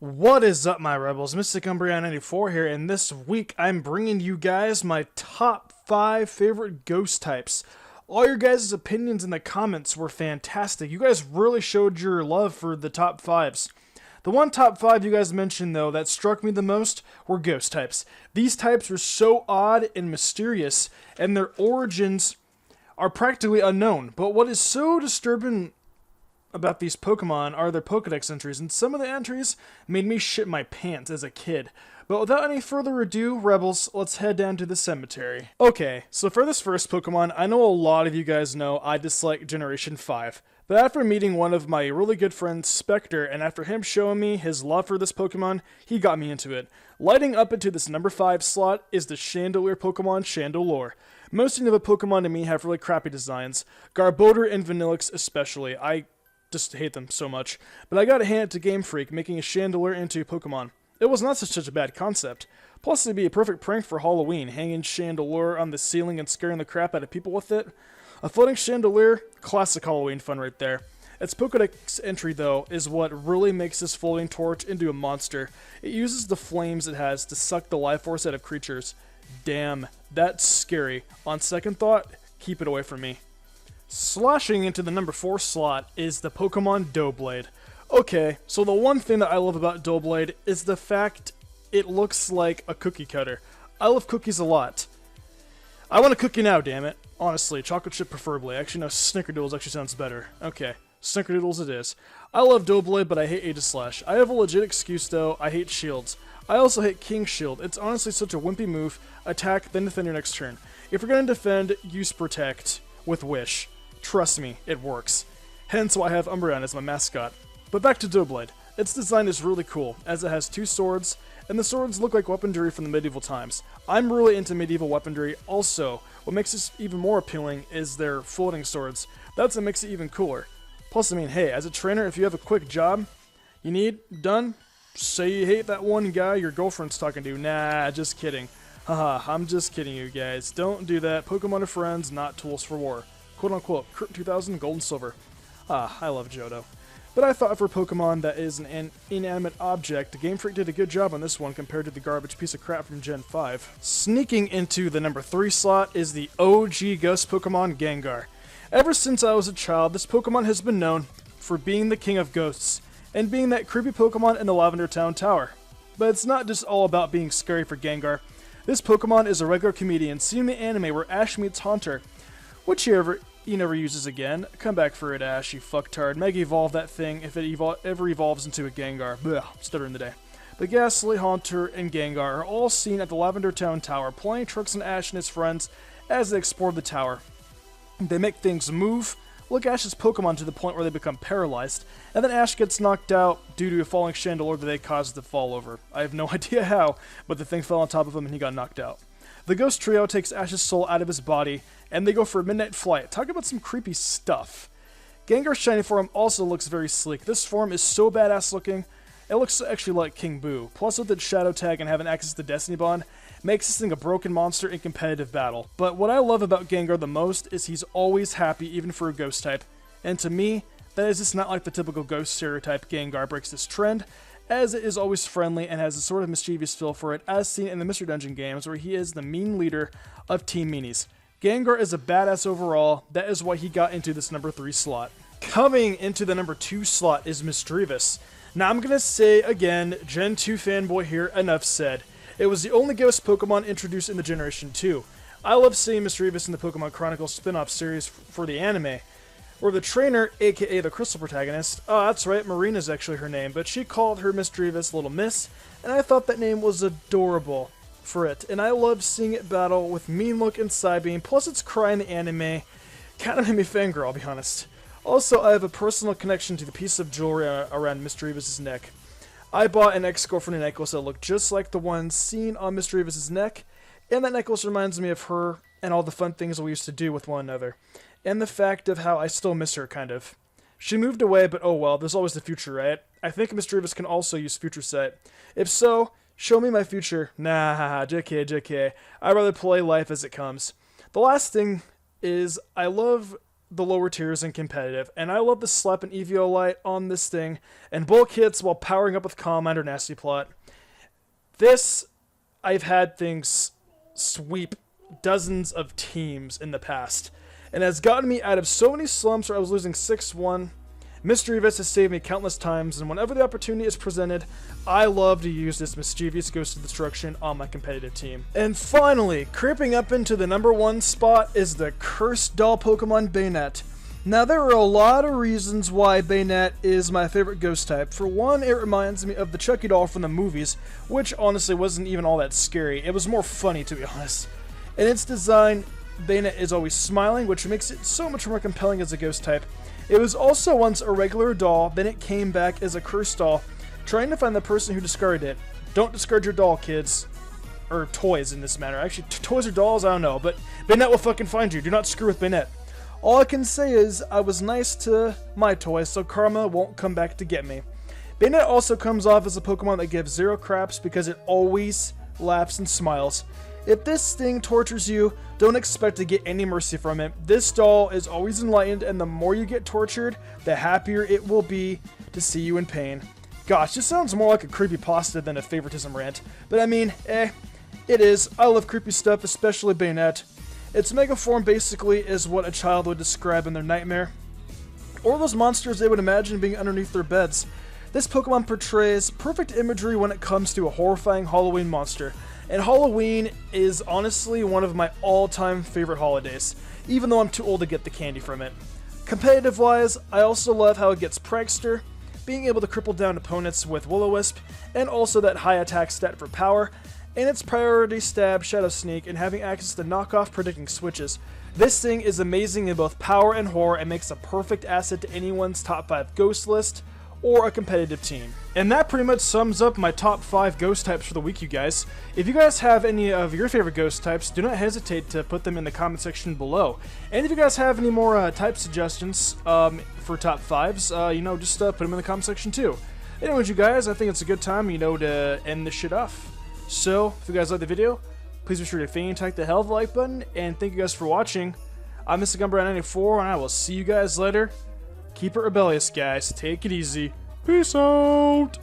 What is up, my rebels? Mystic Umbreon 94 here, and this week I'm bringing you guys my top 5 favorite ghost types. All your guys' opinions in the comments were fantastic. You guys really showed your love for the top 5s. The one top 5 you guys mentioned, though, that struck me the most were ghost types. These types were so odd and mysterious, and their origins are practically unknown. But what is so disturbing about these Pokemon are their Pokedex entries, and some of the entries made me shit my pants as a kid. But without any further ado, Rebels, let's head down to the cemetery. Okay, so for this first Pokemon, I know a lot of you guys know I dislike Generation 5. But after meeting one of my really good friends, Spectre, and after him showing me his love for this Pokemon, he got me into it. Lighting up into this number 5 slot is the Chandelier Pokemon, Chandelure. Most of the Pokemon to me have really crappy designs, Garbodor and Vanillix especially. I just hate them so much. But I gotta hand it to Game Freak, making a Chandelier into a Pokemon. It was not such a bad concept. Plus, it'd be a perfect prank for Halloween, hanging Chandelier on the ceiling and scaring the crap out of people with it. A floating Chandelier, classic Halloween fun right there. Its Pokedex entry, though, is what really makes this floating torch into a monster. It uses the flames it has to suck the life force out of creatures. Damn, that's scary. On second thought, keep it away from me. Slashing into the number 4 slot is the Pokemon Doughblade. Okay, so the one thing that I love about Doughblade is the fact it looks like a cookie cutter. I love cookies a lot. I want a cookie now, damn it. Honestly, chocolate chip preferably. Actually, no, Snickerdoodles actually sounds better. Okay, Snickerdoodles it is. I love Doughblade, but I hate Aegislash. I have a legit excuse though, I hate shields. I also hate King Shield. It's honestly such a wimpy move. Attack, then defend your next turn. If you're gonna defend, use Protect with Wish. Trust me, it works. Hence why I have Umbreon as my mascot. But back to Doughblade. Its design is really cool, as it has 2 swords, and the swords look like weaponry from the medieval times. I'm really into medieval weaponry. Also, what makes this even more appealing is their floating swords. That's what makes it even cooler. Plus, I mean, hey, as a trainer, if you have a quick job you need done, say you hate that one guy your girlfriend's talking to. Nah, just kidding. Haha, I'm just kidding you guys. Don't do that. Pokemon are friends, not tools for war. Quote-unquote, Kurt 2000 Gold and Silver. Ah, I love Johto. But I thought for Pokemon that is an inanimate object, Game Freak did a good job on this one compared to the garbage piece of crap from Gen 5. Sneaking into the number 3 slot is the OG Ghost Pokemon, Gengar. Ever since I was a child, this Pokemon has been known for being the king of ghosts, and being that creepy Pokemon in the Lavender Town Tower. But it's not just all about being scary for Gengar. This Pokemon is a regular comedian seen in the anime where Ash meets Haunter, which he never uses again. Come back for it, Ash, you fucktard. Mega Evolve that thing if it ever evolves into a Gengar. Blech, stuttering today. The Ghastly, Haunter, and Gengar are all seen at the Lavender Town Tower, playing tricks on Ash and his friends as they explore the tower. They make things move, look Ash's Pokemon to the point where they become paralyzed, and then Ash gets knocked out due to a falling chandelier that they caused to fall over. I have no idea how, but the thing fell on top of him and he got knocked out. The Ghost Trio takes Ash's soul out of his body, and they go for a midnight flight. Talk about some creepy stuff. Gengar's shiny form also looks very sleek. This form is so badass looking, it looks actually like King Boo. Plus with its Shadow Tag and having access to Destiny Bond, makes this thing a broken monster in competitive battle. But what I love about Gengar the most is he's always happy, even for a ghost type. And to me, that is just not like the typical ghost stereotype. Gengar breaks this trend, as it is always friendly and has a sort of mischievous feel for it, as seen in the Mystery Dungeon games, where he is the mean leader of Team Meanies. Gengar is a badass overall, that is why he got into this number 3 slot. Coming into the number 2 slot is mischievous. Now I'm gonna say again, Gen 2 fanboy here, enough said. It was the only ghost Pokemon introduced in the Generation 2. I love seeing mischievous in the Pokemon Chronicles spin-off series for the anime, where the trainer, aka the crystal protagonist, oh that's right, Marina's actually her name, but she called her mischievous Little Miss, and I thought that name was adorable for it, and I loved seeing it battle with Mean Look and Psybeam, plus its cry in the anime kind of made me fangirl, I'll be honest. Also, I have a personal connection to the piece of jewelry around Mischievous's neck. I bought an ex-girlfriend a necklace that looked just like the one seen on Mischievous's neck, and that necklace reminds me of her and all the fun things we used to do with one another, and the fact of how I still miss her, kind of. She moved away, but oh well, there's always the future, right? I think Mischievous can also use Future Sight. If so, show me my future. Nah, JK. I'd rather play life as it comes. The last thing is, I love the lower tiers in competitive, and I love the slap and Eviolite on this thing, and bulk hits while powering up with Calm Mind or Nasty Plot. This, I've had things sweep dozens of teams in the past, and has gotten me out of so many slumps where I was losing 6-1. Mischievous has saved me countless times, and whenever the opportunity is presented, I love to use this Mischievous Ghost of Destruction on my competitive team. And finally, creeping up into the #1 spot is the Cursed Doll Pokemon Beignet. Now, there are a lot of reasons why Beignet is my favorite ghost type. For one, it reminds me of the Chucky doll from the movies, which honestly wasn't even all that scary. It was more funny, to be honest. In its design, Beignet is always smiling, which makes it so much more compelling as a ghost type. It was also once a regular doll, then it came back as a cursed doll, trying to find the person who discarded it. Don't discard your doll, kids. Or toys in this matter. Actually, toys or dolls, I don't know, but Beignet will fucking find you. Do not screw with Beignet. All I can say is, I was nice to my toys, so karma won't come back to get me. Beignet also comes off as a Pokemon that gives zero craps because it always laughs and smiles. If this thing tortures you, don't expect to get any mercy from it. This doll is always enlightened, and the more you get tortured, the happier it will be to see you in pain. Gosh, this sounds more like a creepypasta than a favoritism rant, but I mean, it is. I love creepy stuff, especially Beignet. Its mega form basically is what a child would describe in their nightmare, or those monsters they would imagine being underneath their beds. This Pokemon portrays perfect imagery when it comes to a horrifying Halloween monster. And Halloween is honestly one of my all-time favorite holidays, even though I'm too old to get the candy from it. Competitive-wise, I also love how it gets Prankster, being able to cripple down opponents with Will-O-Wisp, and also that high attack stat for power, and its priority stab, Shadow Sneak, and having access to knockoff predicting switches. This thing is amazing in both power and horror and makes a perfect asset to anyone's top 5 ghost list, or a competitive team. And that pretty much sums up my top 5 ghost types for the week, you guys. If you guys have any of your favorite ghost types, do not hesitate to put them in the comment section below. And if you guys have any more type suggestions for top 5s, just put them in the comment section too. Anyways, you guys, I think it's a good time, to end this shit off. So, if you guys liked the video, please be sure to fantastic the hell of the like button, and thank you guys for watching. I'm Mr. Gengar94, and I will see you guys later. Keep it rebellious, guys. Take it easy. Peace out.